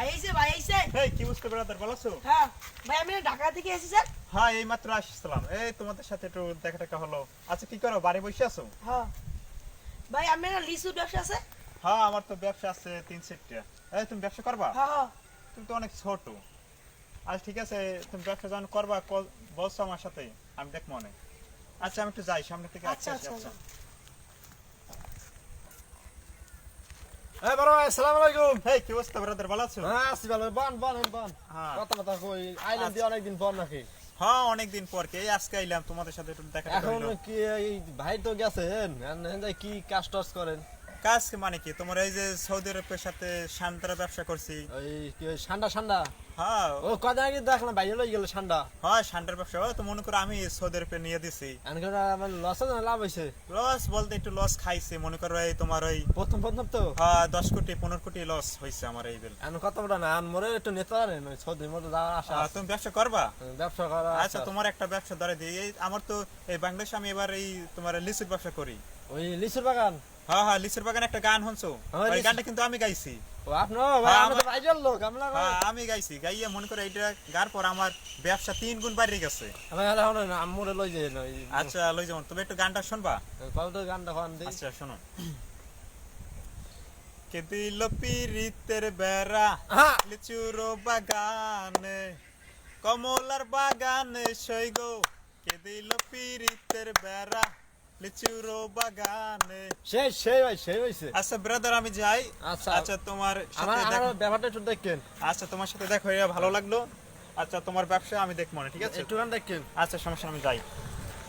ভাই আইছে এই কি বুঝতে ব্রাদার ভালো আছো? হ্যাঁ ভাই আমি ঢাকা থেকে এসেছি স্যার। হ্যাঁ এই মাত্র আসছিলাম, এই তোমাদের সাথে একটু দেখা টাকা হলো। আচ্ছা কি করো, বাড়ি বসে আছো? হ্যাঁ ভাই আমি না লিচুর ব্যবসা আছে। হ্যাঁ আমার তো ব্যবসা আছে 3-4টা। এই তুমি ব্যবসা করবা? হ্যাঁ হ্যাঁ তুমি তো অনেক ছোট। আচ্ছা ঠিক আছে, তুমি ব্যবসা যখন করবা বলছো আমার সাথে, আমি দেখবো অনেক। আচ্ছা আমি একটু যাই সামনে থেকে। আচ্ছা আচ্ছা আচ্ছা এই বড় ভাই আসসালামু আলাইকুম। এই কি অবস্থা ব্রাদার ভালো আছো? হ্যাঁ আসি ভালো। বান হ্যাঁ কথা কই আইলেন দিয়ে অনেকদিন পর নাকি? হ্যাঁ অনেকদিন পর কে, এই আজকে আইলাম তোমাদের সাথে একটু দেখা টাকা এখন হলো। কি এই ভাই তো গেছেন কি কাজ টাজ করেন? কাজ মানে কি, তোমার এই যে সৌদি আরবের সাথে শান্তরা ব্যবসা করছি। ওই কি ওই ঠান্ডা হ্যাঁ ও কদিন আগে দেখলাম ভাই লই গেল ঠান্ডা। হ্যাঁ শান্তার ব্যবসা, ও তো মনে করো আমি সৌদি আরবে নিয়ে দিছি। এনকে আমার লস আছে না লাভ হইছে? লস বলতে একটু লস খাইছে, মনে করো এই তোমার ওই প্রথম তো 10 কোটি 15 কোটি লস হয়েছে আমার এই বিল। এখন কত বড় না আন মোরে একটু নেতা নেন ওই ছদিন মতো যাওয়ার আশা আছে। তুমি ব্যবসা করবা? ব্যবসা করা আচ্ছা তোমার একটা ব্যবসা ধরে দিই। এই আমার তো এই বাংলাদেশে আমি এবার এই তোমার লিচুর ব্যবসা করি। ওই লিচুর বাগান। হ্যাঁ লিচুর বাগানে একটা গান শুনছো? হ্যাঁ, ওই লিচু- গানটা কিন্তু আমি গাইছি। ও আপনার ভাই হ্যাঁ, আমরা তো বাইরের লোক আমরা আমি গাইছি, গাইয়ে মনে করো এইটা গার পর আমার ব্যবসা 3 গুণ বাড়ে গেছে। আমি এখন আমরে লই যাই না আচ্ছা লই যাও, তুমি একটু গানটা শুনবা? কত গানটা খান দিই। আচ্ছা শোনো। কে দিল পিরিতের বেড়া হ্যাঁ লিচুর বাগানে, কমলার বাগানে সইগো, কে দিল পিরিতের বেড়া লিচুর বাগানে। সেই ভাই সেই হইছে। আচ্ছা ব্রাদার আমি যাই। আচ্ছা আচ্ছা তোমার আমার সাথে আমার ব্যাপারটা একটু দেখেন। আচ্ছা তোমার সাথে দেখা হয়ে ভালো লাগলো। আচ্ছা তোমার ব্যবসা আমি দেখবো না, ঠিক আছে? একটু গান দেখেন। আচ্ছা সমস্যা নেই, আমি যাই।